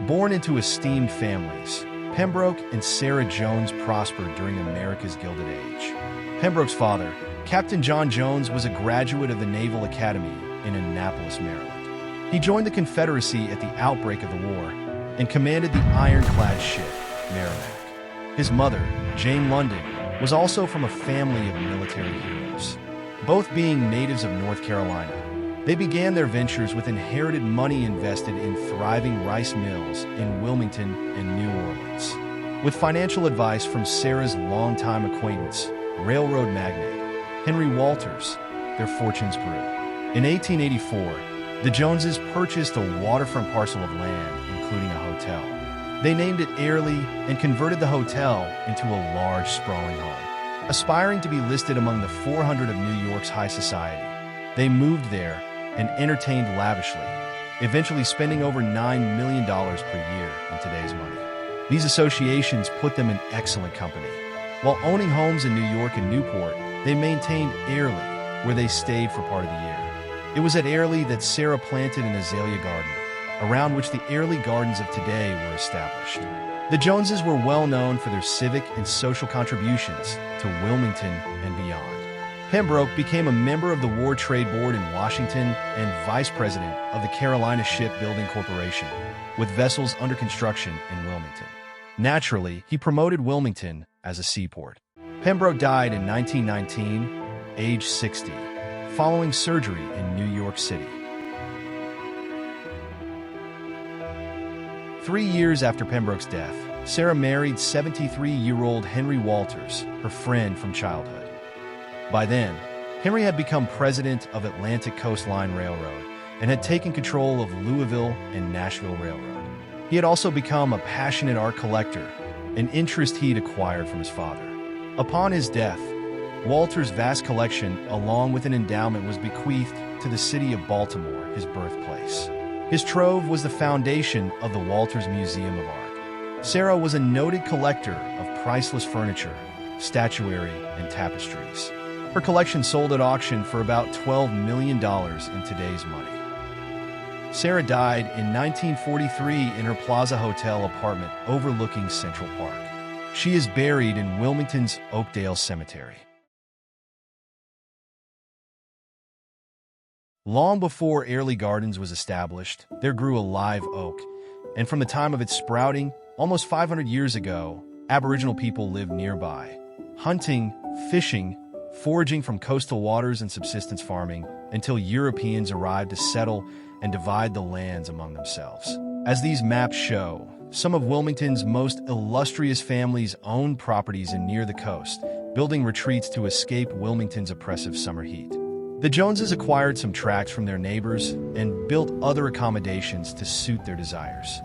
Born into esteemed families, Pembroke and Sarah Jones prospered during America's Gilded Age. Pembroke's father, Captain John Jones, was a graduate of the Naval Academy in Annapolis, Maryland. He joined the Confederacy at the outbreak of the war and commanded the ironclad ship, Merrimac. His mother, Jane London, was also from a family of military heroes. Both being natives of North Carolina, they began their ventures with inherited money invested in thriving rice mills in Wilmington and New Orleans. With financial advice from Sarah's longtime acquaintance, railroad magnate Henry Walters, their fortunes grew. In 1884, the Joneses purchased a waterfront parcel of land, including a hotel. They named it Airlie and converted the hotel into a large, sprawling home. Aspiring to be listed among the 400 of New York's high society, they moved there and entertained lavishly, eventually spending over $9 million per year in today's money. These associations put them in excellent company. While owning homes in New York and Newport, they maintained Airlie, where they stayed for part of the year. It was at Airlie that Sarah planted an azalea garden, around which the Airlie Gardens of today were established. The Joneses were well known for their civic and social contributions to Wilmington and beyond. Pembroke became a member of the War Trade Board in Washington and vice president of the Carolina Shipbuilding Corporation, with vessels under construction in Wilmington. Naturally, he promoted Wilmington as a seaport. Pembroke died in 1919, age 60, following surgery in New York City. 3 years after Pembroke's death, Sarah married 73-year-old Henry Walters, her friend from childhood. By then, Henry had become president of Atlantic Coastline Railroad and had taken control of Louisville and Nashville Railroad. He had also become a passionate art collector, an interest he'd acquired from his father. Upon his death, Walter's vast collection, along with an endowment, was bequeathed to the city of Baltimore, his birthplace. His trove was the foundation of the Walters Museum of Art. Sarah was a noted collector of priceless furniture, statuary, and tapestries. Her collection sold at auction for about $12 million in today's money. Sarah died in 1943 in her Plaza Hotel apartment overlooking Central Park. She is buried in Wilmington's Oakdale Cemetery. Long before Airlie Gardens was established, there grew a live oak, and from the time of its sprouting, almost 500 years ago, Aboriginal people lived nearby, hunting, fishing, foraging from coastal waters and subsistence farming until Europeans arrived to settle and divide the lands among themselves. As these maps show, some of Wilmington's most illustrious families owned properties in near the coast, building retreats to escape Wilmington's oppressive summer heat. The Joneses acquired some tracts from their neighbors and built other accommodations to suit their desires.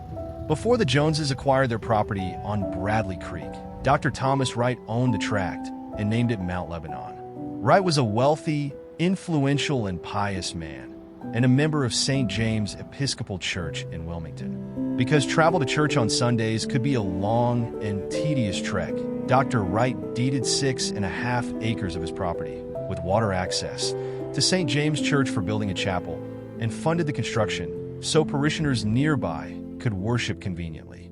Before the Joneses acquired their property on Bradley Creek, Dr. Thomas Wright owned the tract and named it Mount Lebanon. Wright was a wealthy, influential, and pious man, and a member of St. James Episcopal Church in Wilmington. Because travel to church on Sundays could be a long and tedious trek, Dr. Wright deeded 6.5 acres of his property, with water access, to St. James Church for building a chapel, and funded the construction so parishioners nearby could worship conveniently.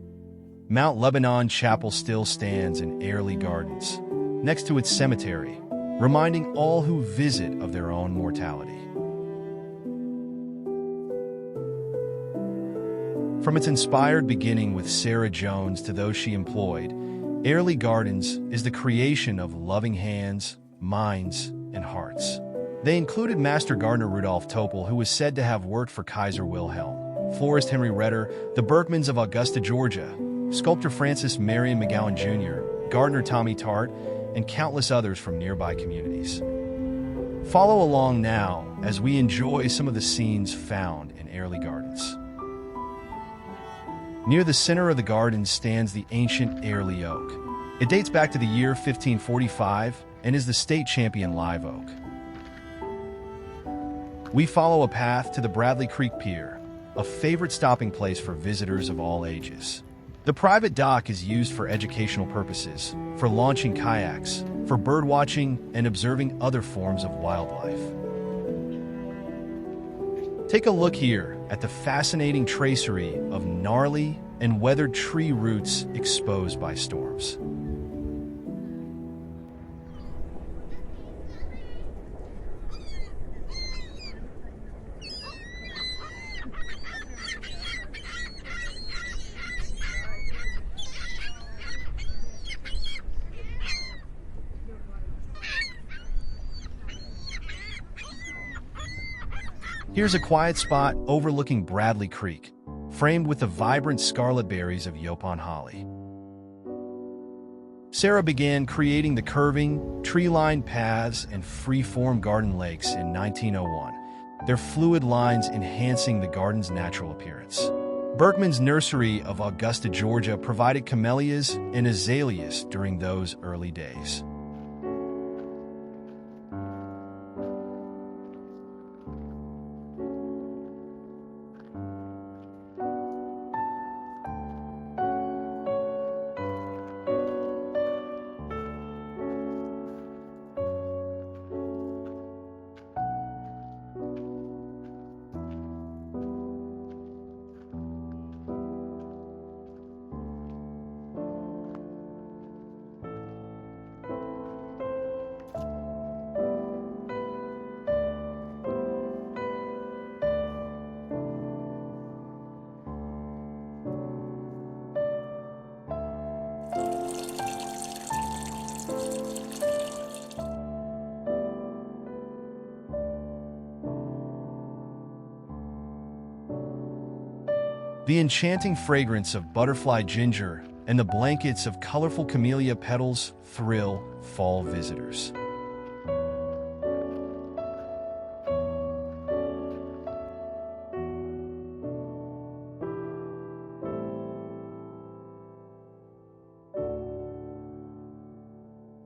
Mount Lebanon Chapel still stands in Airlie Gardens, next to its cemetery, reminding all who visit of their own mortality. From its inspired beginning with Sarah Jones to those she employed, Airlie Gardens is the creation of loving hands, minds, and hearts. They included master gardener Rudolph Topel, who was said to have worked for Kaiser Wilhelm, florist Henry Redder, the Berkmans of Augusta, Georgia, sculptor Francis Marion McGowan Jr., gardener Tommy Tart, and countless others from nearby communities. Follow along now as we enjoy some of the scenes found in Airlie Gardens. Near the center of the garden stands the ancient Airlie Oak. It dates back to the year 1545 and is the state champion live oak. We follow a path to the Bradley Creek Pier, a favorite stopping place for visitors of all ages. The private dock is used for educational purposes, for launching kayaks, for birdwatching, and observing other forms of wildlife. Take a look here at the fascinating tracery of gnarly and weathered tree roots exposed by storms. Here's a quiet spot overlooking Bradley Creek, framed with the vibrant scarlet berries of Yaupon holly. Sarah began creating the curving, tree-lined paths and free-form garden lakes in 1901, their fluid lines enhancing the garden's natural appearance. Berkman's nursery of Augusta, Georgia provided camellias and azaleas during those early days. The enchanting fragrance of butterfly ginger and the blankets of colorful camellia petals thrill fall visitors.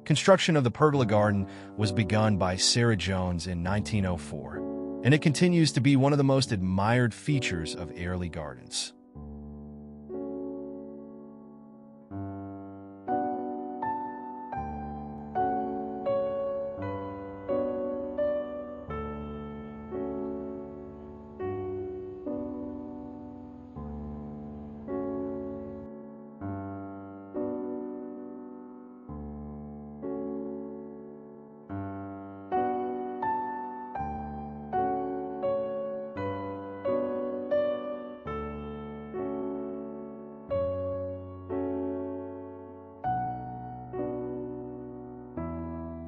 Construction of the pergola garden was begun by Sarah Jones in 1904. And it continues to be one of the most admired features of Airlie Gardens.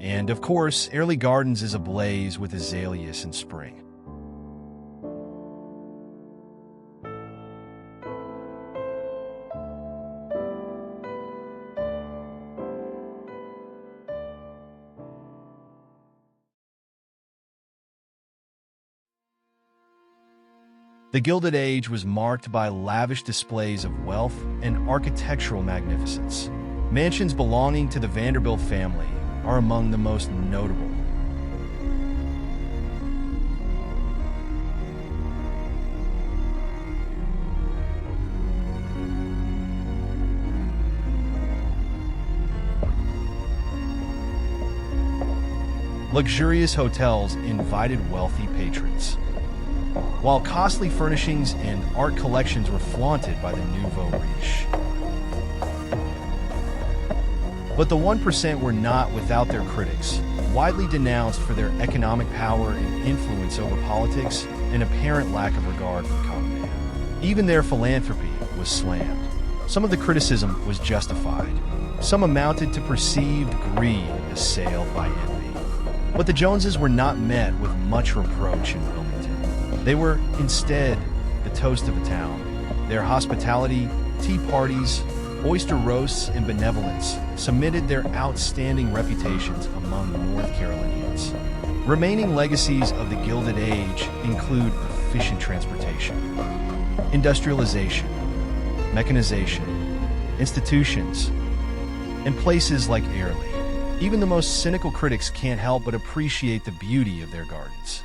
And of course, Airlie Gardens is ablaze with azaleas in spring. The Gilded Age was marked by lavish displays of wealth and architectural magnificence. Mansions belonging to the Vanderbilt family are among the most notable. Luxurious hotels invited wealthy patrons, while costly furnishings and art collections were flaunted by the nouveau riche. But the 1% were not without their critics, widely denounced for their economic power and influence over politics and apparent lack of regard for common man. Even their philanthropy was slammed. Some of the criticism was justified. Some amounted to perceived greed assailed by envy. But the Joneses were not met with much reproach in Wilmington. They were, instead, the toast of the town. Their hospitality, tea parties, oyster roasts, and benevolence cemented their outstanding reputations among North Carolinians. Remaining legacies of the Gilded Age include efficient transportation, industrialization, mechanization, institutions, and places like Airlie. Even the most cynical critics can't help but appreciate the beauty of their gardens.